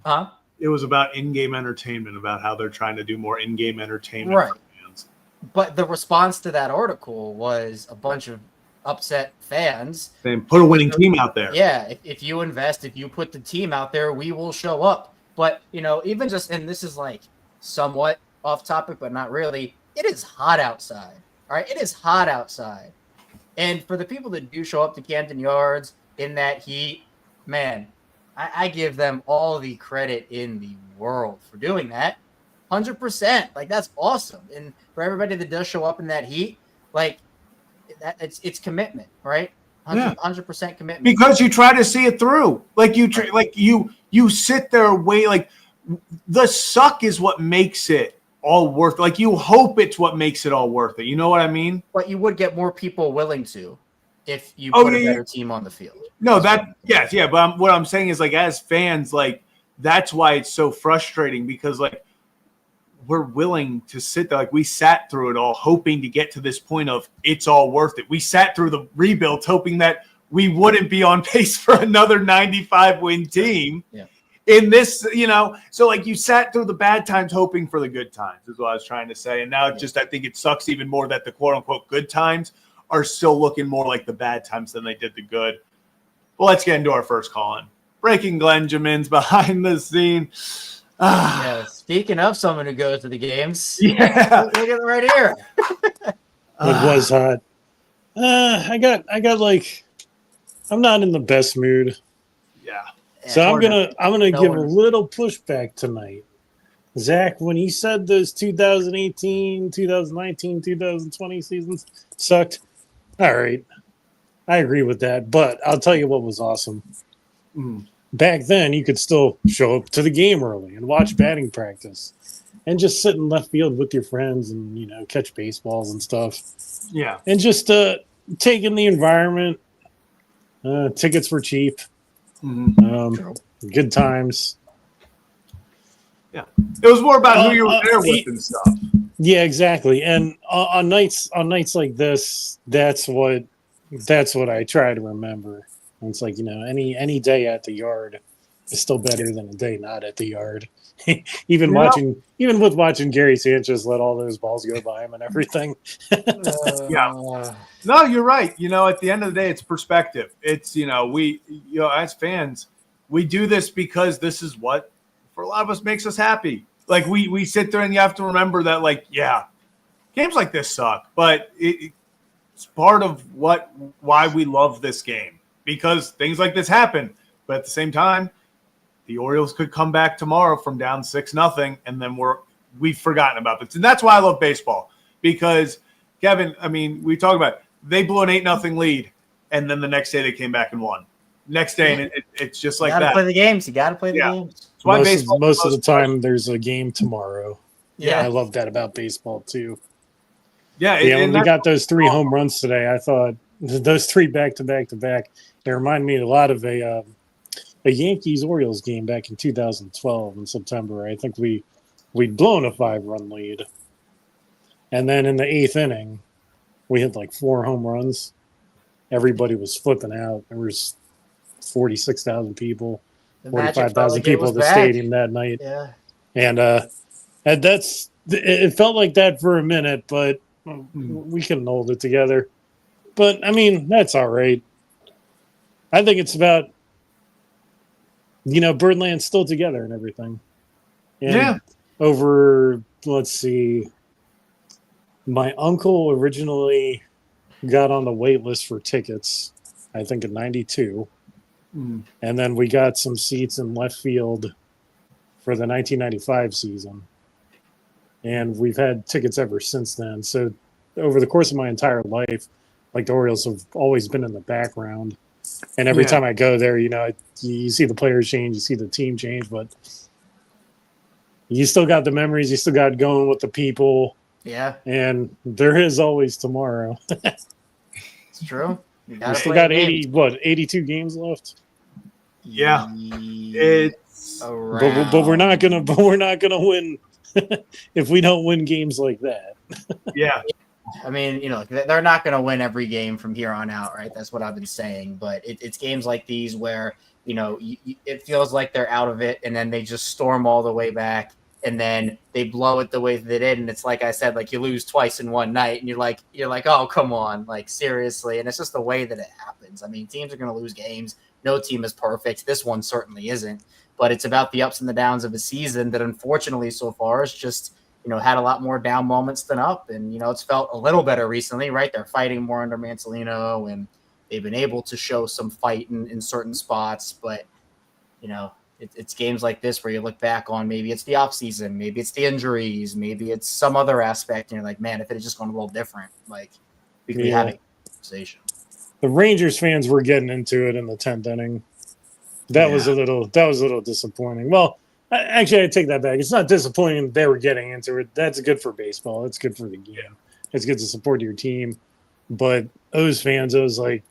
[SPEAKER 1] huh?
[SPEAKER 4] It was about in-game entertainment, about how they're trying to do more in-game entertainment
[SPEAKER 1] right.
[SPEAKER 4] for fans.
[SPEAKER 1] But the response to that article was a bunch of upset fans
[SPEAKER 4] saying, put a winning team out there.
[SPEAKER 1] Yeah, if you invest, if you put the team out there, we will show up. But, you know, even just, and this is like somewhat off topic, but not really, it is hot outside. All right, it is hot outside. And for the people that do show up to Camden Yards in that heat, man, I give them all the credit in the world for doing that. 100%. Like, that's awesome. And for everybody that does show up in that heat, like, it's commitment, right? 100% commitment.
[SPEAKER 4] Because you try to see it through. Like, you sit there wait. Like, the suck is what makes it all worth it. Like, you hope it's what makes it all worth it. You know what I mean?
[SPEAKER 1] But you would get more people willing to if you put a better team on the field.
[SPEAKER 4] No, yes. But what I'm saying is, like, as fans, like, that's why it's so frustrating, because, like, we're willing to sit there. Like, we sat through it all hoping to get to this point of it's all worth it. We sat through the rebuilds hoping that we wouldn't be on pace for another 95-win team in this, you know. So, like, you sat through the bad times hoping for the good times is what I was trying to say. And now I think it sucks even more that the quote-unquote good times are still looking more like the bad times than they did the good. Well, let's get into our first call-in. Breaking Glenjamin's behind the scene.
[SPEAKER 1] Yeah, speaking of someone who goes to the games,
[SPEAKER 4] look
[SPEAKER 1] at it right here.
[SPEAKER 5] It was hot. I got like, I'm not in the best mood.
[SPEAKER 4] Yeah.
[SPEAKER 5] So I'm gonna give a little pushback tonight. Zach, when he said those 2018, 2019, 2020 seasons sucked, all right, I agree with that. But I'll tell you what was awesome. Back then, you could still show up to the game early and watch batting practice and just sit in left field with your friends and, you know, catch baseballs and stuff.
[SPEAKER 4] Yeah.
[SPEAKER 5] And just take in the environment. Tickets were cheap. Good times.
[SPEAKER 4] Yeah. It was more about who you were there with and stuff.
[SPEAKER 5] Yeah, exactly. And on nights like this, that's what I try to remember. And it's like, you know, any day at the yard, is still better than a day not at the yard. even with watching Gary Sanchez let all those balls go by him and everything.
[SPEAKER 4] Yeah. No, you're right. At the end of the day, it's perspective. It's, as fans, we do this because this is what, for a lot of us, makes us happy. Like, we sit there and you have to remember that, like, yeah, games like this suck, but it's part of why we love this game, because things like this happen. But at the same time, the Orioles could come back tomorrow from down 6-0, and then we've forgotten about this. And that's why I love baseball, because, Kevin, I mean, we talk about it. They blew an 8-0 lead, and then the next day they came back and won. Next day, and it's just like that.
[SPEAKER 1] You got to play the games. You got to play the games.
[SPEAKER 4] That's why
[SPEAKER 5] most of the time there's a game tomorrow.
[SPEAKER 1] Yeah.
[SPEAKER 5] I love that about baseball too.
[SPEAKER 4] Yeah,
[SPEAKER 5] when we got those 3 home runs today, I thought those 3 back-to-back, they remind me a lot of a Yankees-Orioles game back in 2012 in September. I think we'd blown a 5-run lead. And then in the 8th inning, we had like 4 home runs. Everybody was flipping out. There was 46,000 people, 45,000 people at the stadium that night.
[SPEAKER 1] Yeah.
[SPEAKER 5] And it felt like that for a minute, but we couldn't hold it together. But, I mean, that's all right. I think it's about, Birdland's still together and everything. And over, let's see, my uncle originally got on the wait list for tickets, I think in 92. And then we got some seats in left field for the 1995 season. And we've had tickets ever since then. So over the course of my entire life, like, the Orioles have always been in the background. And every time I go there, you see the players change, you see the team change, but you still got the memories, you still got going with the people.
[SPEAKER 1] Yeah.
[SPEAKER 5] And there is always tomorrow.
[SPEAKER 1] It's true.
[SPEAKER 5] We still got 82 games left.
[SPEAKER 4] Yeah. It's
[SPEAKER 5] but we're not gonna win if we don't win games like that.
[SPEAKER 4] Yeah.
[SPEAKER 1] I mean, they're not going to win every game from here on out, right? That's what I've been saying. But it's games like these where, it feels like they're out of it, and then they just storm all the way back, and then they blow it the way that they did. And it's like I said, like, you lose twice in one night, and you're like, oh, come on, like, seriously. And it's just the way that it happens. I mean, teams are going to lose games. No team is perfect. This one certainly isn't. But it's about the ups and the downs of a season that, unfortunately, so far has just, had a lot more down moments than up. And, it's felt a little better recently, right? They're fighting more under Manzolino, and they've been able to show some fight in certain spots. But, it's games like this where you look back on, maybe it's the offseason, maybe it's the injuries, maybe it's some other aspect, and you're like, man, if it had just gone a little different, like, we could be having a conversation.
[SPEAKER 5] The Rangers fans were getting into it in the 10th inning. That was a little disappointing. Well, actually, I take that back. It's not disappointing they were getting into it. That's good for baseball. It's good for the game. It's good to support your team. But those fans, it was like,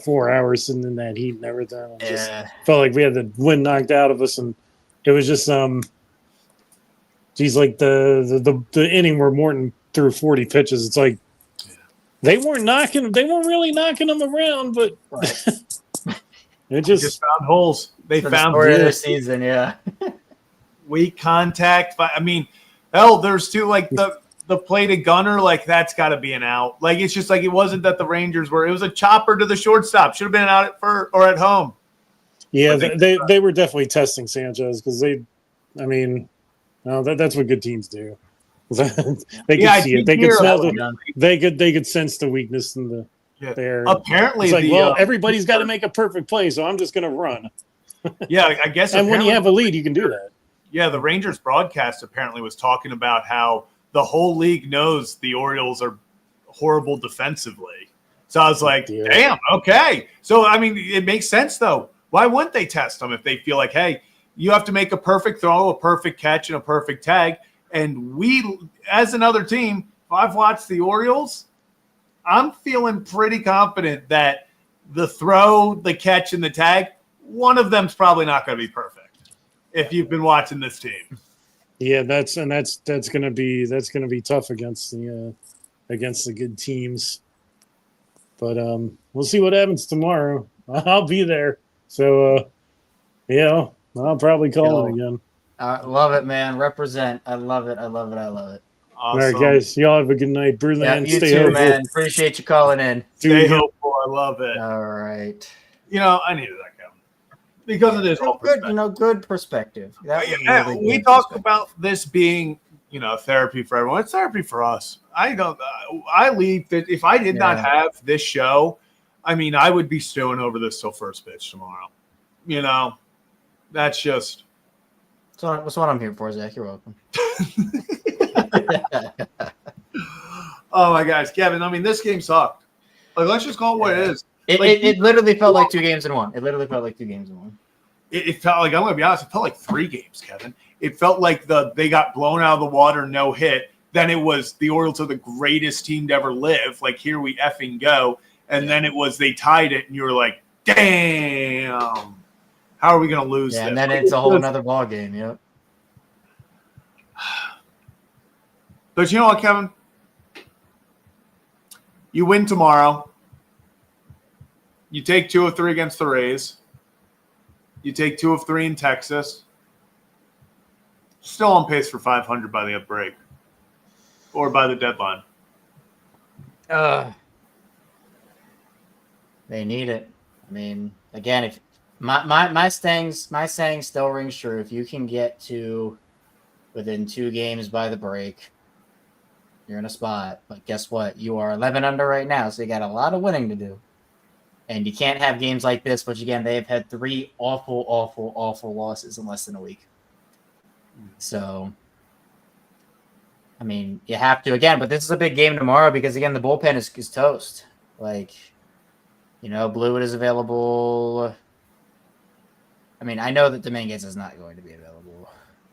[SPEAKER 5] 4 hours sitting in that heat and everything. Just felt like we had the wind knocked out of us, and it was just geez, like the inning where Morton threw 40 pitches. It's like they weren't really knocking them around, but it just
[SPEAKER 4] found holes. They found
[SPEAKER 1] story of the season,
[SPEAKER 4] weak contact. I mean, hell, there's two, like the play to Gunner, like, that's got to be an out. Like, it's just like, it wasn't that the Rangers it was a chopper to the shortstop. Should have been out at home.
[SPEAKER 5] Yeah, they were definitely testing Sanchez because that's what good teams do. They could see it. They could smell it. They could sense the weakness in the there.
[SPEAKER 4] Apparently,
[SPEAKER 5] it's like, everybody's got to make a perfect play, so I'm just going to run.
[SPEAKER 4] Yeah, I guess.
[SPEAKER 5] And when you have a lead, you can do that.
[SPEAKER 4] Yeah, the Rangers broadcast apparently was talking about how the whole league knows the Orioles are horrible defensively. So I was like, damn, okay. So, I mean, it makes sense, though. Why wouldn't they test them if they feel like, hey, you have to make a perfect throw, a perfect catch, and a perfect tag? And we, as another team, if I've watched the Orioles, I'm feeling pretty confident that the throw, the catch, and the tag, one of them's probably not going to be perfect if you've been watching this team.
[SPEAKER 5] Yeah, that's going to be tough against the good teams. But we'll see what happens tomorrow. I'll be there. So Yeah, I'll probably call him again.
[SPEAKER 1] Love it, man. Represent. I love it. I love it. I love it.
[SPEAKER 5] All right, guys. Y'all have a good night. Brilliant.
[SPEAKER 1] You
[SPEAKER 5] Stay
[SPEAKER 1] too,
[SPEAKER 5] hopeful.
[SPEAKER 1] man. Appreciate you calling in.
[SPEAKER 4] Stay hopeful. I love it.
[SPEAKER 1] All right.
[SPEAKER 4] I needed that, Kevin. Because it is all
[SPEAKER 1] good, good perspective.
[SPEAKER 4] We talked about this being, therapy for everyone. It's therapy for us. I leave that if I did not have this show, I would be stewing over this till first pitch tomorrow. That's just.
[SPEAKER 1] That's what I'm here for, Zach. You're welcome.
[SPEAKER 4] Oh my gosh, Kevin. This game sucked. Let's just call it what it is.
[SPEAKER 1] It literally felt like 2 games in one. It
[SPEAKER 4] felt like, I'm going to be honest, it felt like 3 games, Kevin. It felt like they got blown out of the water, no hit. Then it was the Orioles are the greatest team to ever live. Like, here we effing go. And then it was they tied it, and you were like, damn. How are we going to lose this?
[SPEAKER 1] And then it's a whole nother ball game, yep.
[SPEAKER 4] But you know what, Kevin? You win tomorrow. You take 2 of 3 against the Rays. You take 2 of 3 in Texas. Still on pace for 500 by the break or by the deadline.
[SPEAKER 1] They need it. Again, if my saying still rings true. If you can get to within 2 games by the break, you're in a spot. But guess what? You are 11 under right now, so you got a lot of winning to do. And you can't have games like this, which, again, they have had 3 awful, awful, awful losses in less than a week. So, you have to, again, but this is a big game tomorrow because, again, the bullpen is toast. Blewett is available. I know that Dominguez is not going to be available.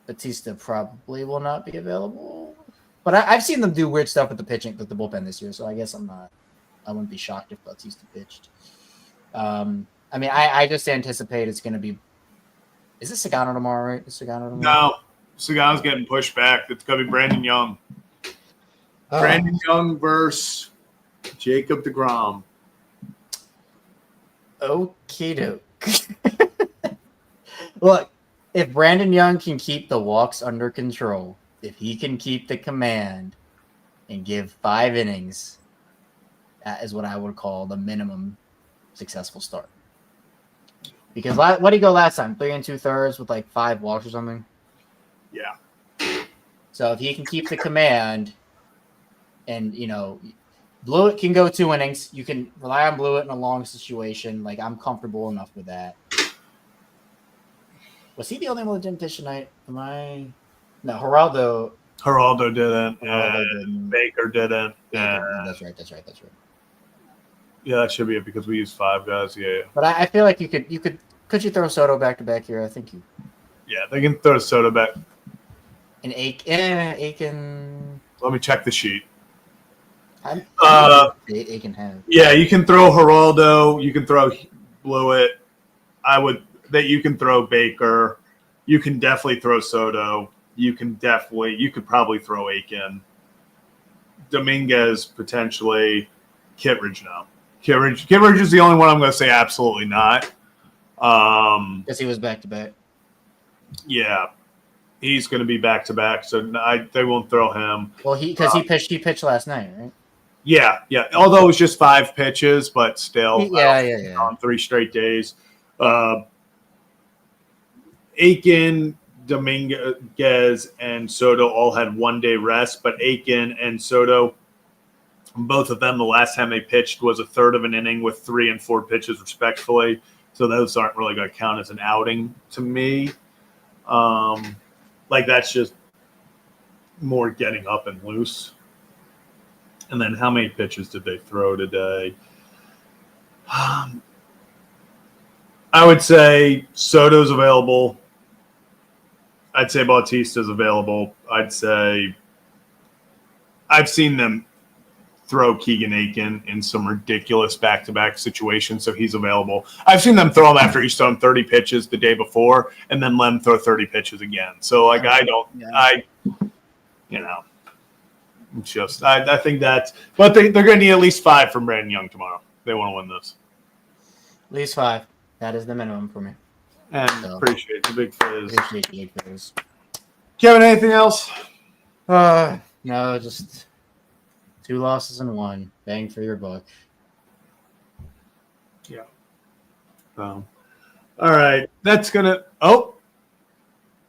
[SPEAKER 1] Batista probably will not be available. But I've seen them do weird stuff with the pitching, with the bullpen this year, so I guess I wouldn't be shocked if Batista pitched. I just anticipate it's going to be. Is it Sagano tomorrow? Right? Is Sagano tomorrow?
[SPEAKER 4] No, Sagano's getting pushed back. It's going to be Brandon Young. Brandon Young versus Jacob deGrom.
[SPEAKER 1] Okie doke. Look, if Brandon Young can keep the walks under control, if he can keep the command and give 5 innings, that is what I would call the minimum successful start. Because what did he go last time? 3 2/3 with 5 walks or something?
[SPEAKER 4] Yeah.
[SPEAKER 1] So if he can keep the command and, Blewett can go 2 innings. You can rely on Blewett in a long situation. I'm comfortable enough with that. Was he the only one that didn't pitch tonight? No, Geraldo.
[SPEAKER 4] Geraldo didn't. Baker didn't.
[SPEAKER 1] Yeah. That's right.
[SPEAKER 4] Yeah, that should be it because we used 5 guys. Yeah.
[SPEAKER 1] But I feel like you could you throw Soto back to back here? I think you.
[SPEAKER 4] Yeah, they can throw Soto back.
[SPEAKER 1] And Aiken.
[SPEAKER 4] Let me check the sheet.
[SPEAKER 1] Aiken have.
[SPEAKER 4] Yeah, you can throw Geraldo. You can throw Blewett. You can throw Baker. You can definitely throw Soto. You could probably throw Aiken. Dominguez potentially. Kittredge, no. Kittredge is the only one I'm going to say absolutely not.
[SPEAKER 1] Because he was back to back.
[SPEAKER 4] Yeah, he's going to be back to back, so they won't throw him.
[SPEAKER 1] Well, he pitched last night, right?
[SPEAKER 4] Yeah. Although it was just 5 pitches, but still,
[SPEAKER 1] yeah.
[SPEAKER 4] On 3 straight days. Aiken, Dominguez, and Soto all had 1-day rest, but Aiken and Soto, both of them, the last time they pitched was a third of an inning with 3 and 4 pitches, respectively. So those aren't really going to count as an outing to me. That's just more getting up and loose. And then how many pitches did they throw today? I would say Soto's available. I'd say Bautista's available. I'd say I've seen them throw Keegan Aiken in some ridiculous back-to-back situations, so he's available. I've seen them throw him after he's thrown 30 pitches the day before and then let him throw 30 pitches again. So, I think that's – but they're going to need at least 5 from Brandon Young tomorrow. They want to win this.
[SPEAKER 1] At least 5. That is the minimum for me.
[SPEAKER 4] And
[SPEAKER 1] So,
[SPEAKER 4] appreciate the big fizz.
[SPEAKER 1] appreciate the big fizz.
[SPEAKER 4] Kevin, anything else?
[SPEAKER 1] No, just 2 losses and 1. Bang for your buck.
[SPEAKER 4] Yeah. All right. That's gonna. Oh.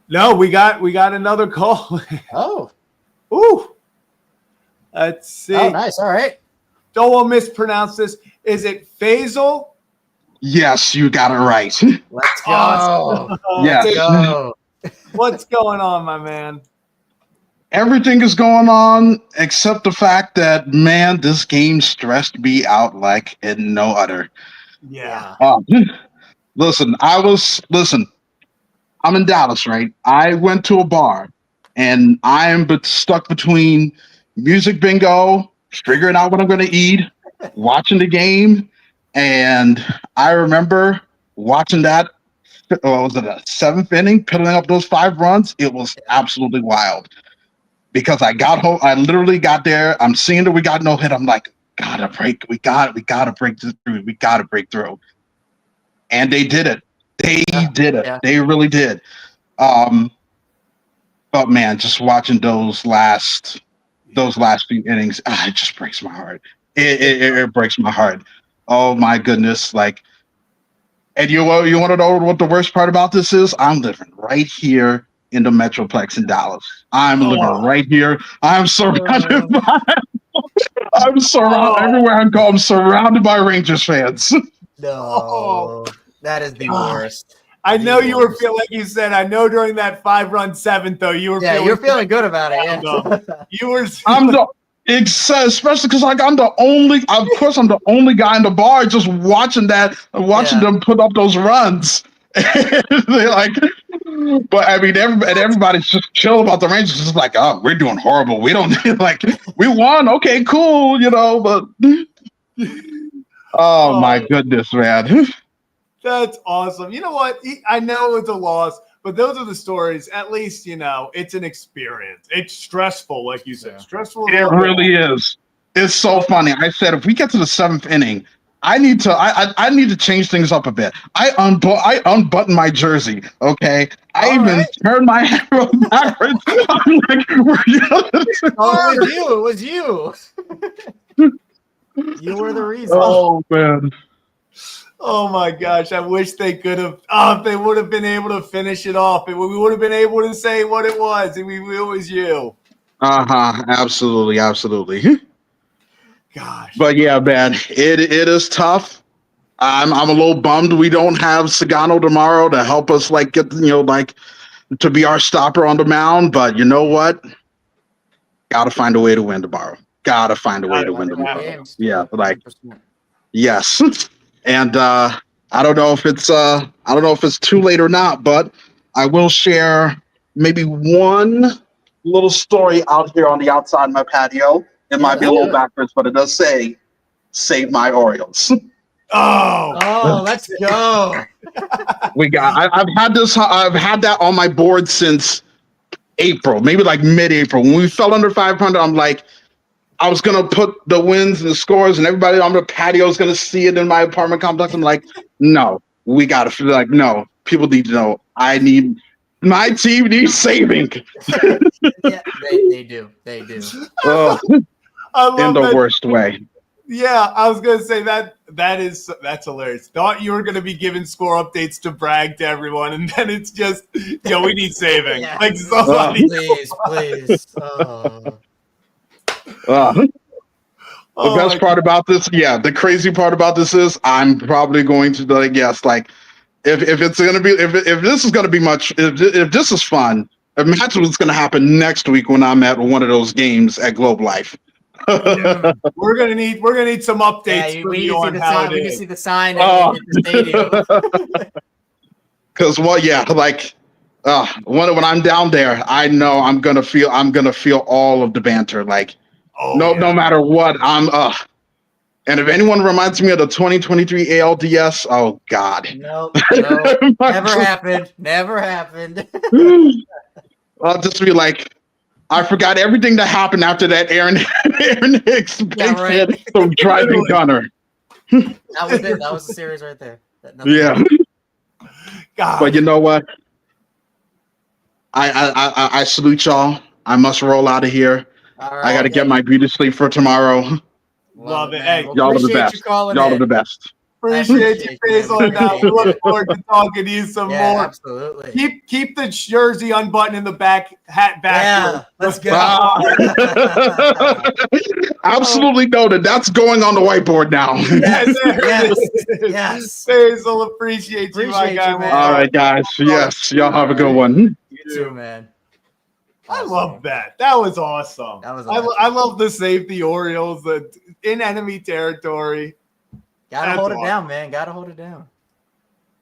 [SPEAKER 4] No, we got another call.
[SPEAKER 1] Oh.
[SPEAKER 4] Ooh. Let's see.
[SPEAKER 1] Oh, nice. All right.
[SPEAKER 4] Don't want to mispronounce this. Is it Faisal?
[SPEAKER 6] Yes, you got it right.
[SPEAKER 1] Let's go.
[SPEAKER 4] Awesome.
[SPEAKER 6] Yes.
[SPEAKER 1] Let's go.
[SPEAKER 4] What's going on, my man?
[SPEAKER 6] Everything is going on except the fact that, man, this game stressed me out like in no other.
[SPEAKER 4] Yeah.
[SPEAKER 6] Listen, I'm in Dallas, right? I went to a bar and I am stuck between music bingo, figuring out what I'm going to eat, watching the game. And I remember watching that, was it a 7th inning, piling up those 5 runs? It was absolutely wild. Because I got home, I literally got there. I'm seeing that we got no hit. I'm like, gotta break. We gotta break this through. We gotta break through. And they did it. They did it.
[SPEAKER 1] Yeah.
[SPEAKER 6] They really did. But man, just watching those last few innings, it just breaks my heart. It breaks my heart. Oh my goodness! Like, and you want to know what the worst part about this is? I'm living right here in the Metroplex in Dallas. I'm living right here. I'm surrounded by. Everywhere I go. I'm surrounded by Rangers fans.
[SPEAKER 1] No, that is the worst.
[SPEAKER 4] I know you were feeling, like you said, I know during that 5-run 7th, though, you were
[SPEAKER 1] you're feeling good about it. Yeah.
[SPEAKER 4] You were.
[SPEAKER 6] Especially because I'm the only guy in the bar just watching them put up those runs. They're like, but I mean, everybody's just chill about the Rangers. It's like, oh, we're doing horrible. We don't like, we won. Okay, cool, but oh my goodness, man.
[SPEAKER 4] That's awesome. You know what? I know it's a loss, but those are the stories. At least, it's an experience. It's stressful, like you said. Stressful.
[SPEAKER 6] It really is. It's so funny. I said, if we get to the 7th inning, I need to change things up a bit. I unbutton my jersey. Okay, I turned my hair backwards. I'm like,
[SPEAKER 1] it was you. You were the reason.
[SPEAKER 6] Oh man.
[SPEAKER 4] Oh my gosh! I wish they could have. If they would have been able to finish it off, we would have been able to say what it was. It was you.
[SPEAKER 6] Absolutely.
[SPEAKER 4] Gosh.
[SPEAKER 6] But yeah, man, it is tough. I'm a little bummed we don't have Sagano tomorrow to help us get to be our stopper on the mound. But you know what? Got to find a way to win tomorrow. Yeah, yes. And I don't know if it's too late or not, but I will share maybe one little story out here on the outside of my patio. It might be a little backwards, but it does say "Save my Orioles."
[SPEAKER 4] Oh,
[SPEAKER 1] let's go.
[SPEAKER 6] I've had that on my board since April, maybe like mid-April. When we fell under 500, I'm like, I was gonna put the wins and the scores, and everybody on the patio is gonna see it in my apartment complex. I'm like, no, we gotta feel like, no, people need to know. My team needs saving.
[SPEAKER 1] Yeah, they do. They do.
[SPEAKER 6] In the worst way.
[SPEAKER 4] Yeah, I was gonna say that's hilarious. Thought you were gonna be giving score updates to brag to everyone, and then it's just, we need saving.
[SPEAKER 1] Yeah.
[SPEAKER 4] Like somebody.
[SPEAKER 1] Please.
[SPEAKER 6] The best part about this, the crazy part about this is I'm probably going to if this is gonna be much, if this is fun, imagine what's gonna happen next week when I'm at one of those games at Globe Life.
[SPEAKER 4] We're gonna need some updates from you on how it is.
[SPEAKER 1] We can see the sign at the stadium.
[SPEAKER 6] Because when I'm down there, I know I'm gonna feel all of the banter. No matter what, and if anyone reminds me of the 2023 ALDS, oh God.
[SPEAKER 1] No, never happened.
[SPEAKER 6] I'll just be like, I forgot everything that happened after that Aaron Hicks hit from driving Gunner.
[SPEAKER 1] That was it. That was the series right there.
[SPEAKER 6] Yeah.
[SPEAKER 4] God.
[SPEAKER 6] But you know what? I salute y'all. I must roll out of here.
[SPEAKER 1] All
[SPEAKER 6] I got to
[SPEAKER 1] right.
[SPEAKER 6] get my beauty sleep for tomorrow.
[SPEAKER 4] Love it.
[SPEAKER 1] man.
[SPEAKER 4] Hey,
[SPEAKER 1] Well,
[SPEAKER 6] Y'all are the
[SPEAKER 1] appreciate
[SPEAKER 6] best.
[SPEAKER 1] you calling
[SPEAKER 6] Y'all are
[SPEAKER 1] in.
[SPEAKER 6] the best.
[SPEAKER 4] Appreciate you,
[SPEAKER 1] appreciate you, man.
[SPEAKER 4] Basil. And we
[SPEAKER 1] Appreciate
[SPEAKER 4] look
[SPEAKER 1] you.
[SPEAKER 4] forward to talking to you some
[SPEAKER 1] Yeah,
[SPEAKER 4] more.
[SPEAKER 1] absolutely.
[SPEAKER 4] Keep the jersey unbuttoned in the back, hat backwards.
[SPEAKER 1] Yeah, let's go.
[SPEAKER 6] Absolutely noted. That's going on the whiteboard now.
[SPEAKER 1] Yes,
[SPEAKER 4] There
[SPEAKER 1] yes,
[SPEAKER 4] it is.
[SPEAKER 1] yes.
[SPEAKER 4] Basil, appreciate you, my
[SPEAKER 1] Appreciate
[SPEAKER 4] guy.
[SPEAKER 1] you, man.
[SPEAKER 6] All right, guys. Yes, y'all have a good one.
[SPEAKER 1] You too, man.
[SPEAKER 4] I
[SPEAKER 1] Awesome.
[SPEAKER 4] love that. That was awesome.
[SPEAKER 1] That was
[SPEAKER 4] I
[SPEAKER 1] awesome.
[SPEAKER 4] love to save the Orioles in enemy territory.
[SPEAKER 1] Gotta
[SPEAKER 4] That's
[SPEAKER 1] hold it
[SPEAKER 4] awesome.
[SPEAKER 1] down, man. Gotta hold it down.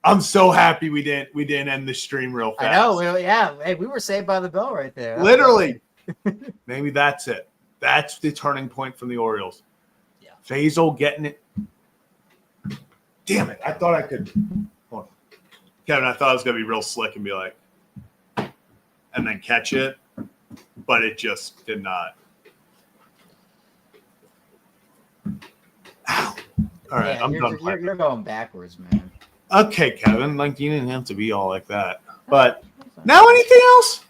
[SPEAKER 4] I'm so happy we didn't end the stream real fast.
[SPEAKER 1] I know. Yeah. Hey, we were saved by the bell right there. That was
[SPEAKER 4] Literally. Maybe that's it. That's the turning point from the Orioles.
[SPEAKER 1] Yeah.
[SPEAKER 4] Faisal getting it. Damn it. I thought I could. Hold on. Kevin, I thought I was going to be real slick and be like, and then catch it, but it just did not. Ow. All right,
[SPEAKER 1] Yeah,
[SPEAKER 4] I'm done.
[SPEAKER 1] you're going backwards, man.
[SPEAKER 4] Okay, Kevin, like you didn't have to be all like that. But now anything else?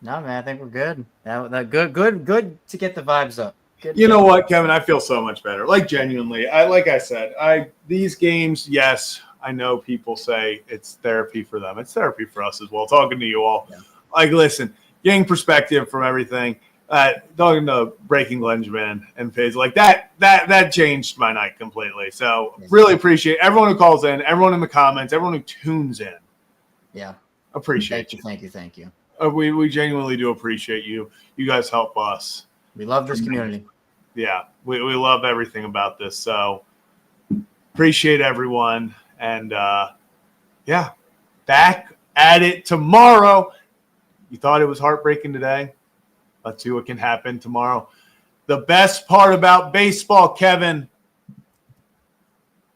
[SPEAKER 1] No, man, I think we're good. That good to get the vibes up. Good
[SPEAKER 4] You know what, Kevin? I feel so much better. Like genuinely, these games, yes, I know people say it's therapy for them. It's therapy for us as well. Talking to you all,
[SPEAKER 1] Yeah.
[SPEAKER 4] like, listen, getting perspective from everything. Talking to Breaking Lenchman and Faze, like that changed my night completely. So really appreciate everyone who calls in, everyone in the comments, everyone who tunes in.
[SPEAKER 1] Yeah.
[SPEAKER 4] Appreciate
[SPEAKER 1] Thank you.
[SPEAKER 4] We genuinely do appreciate you. You guys help us.
[SPEAKER 1] We love this community.
[SPEAKER 4] Yeah, we love everything about this. So appreciate everyone. And yeah, back at it tomorrow. You thought it was heartbreaking today? Let's see what can happen tomorrow. The best part about baseball, Kevin,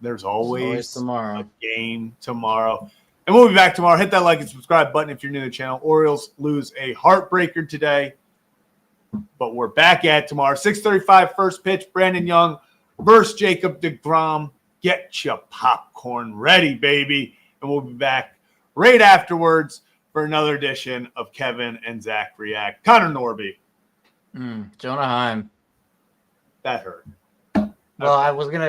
[SPEAKER 4] there's always
[SPEAKER 1] tomorrow.
[SPEAKER 4] a game tomorrow. And we'll be back tomorrow. Hit that like and subscribe button if you're new to the channel. Orioles lose a heartbreaker today. But we're back at tomorrow. 6:35 first pitch. Brandon Young versus Jacob deGrom. Get your popcorn ready, baby. And we'll be back right afterwards for another edition of Kevin and Zach React. Connor Norby.
[SPEAKER 1] Jonah Heim.
[SPEAKER 4] That hurt.
[SPEAKER 1] Well, I was gonna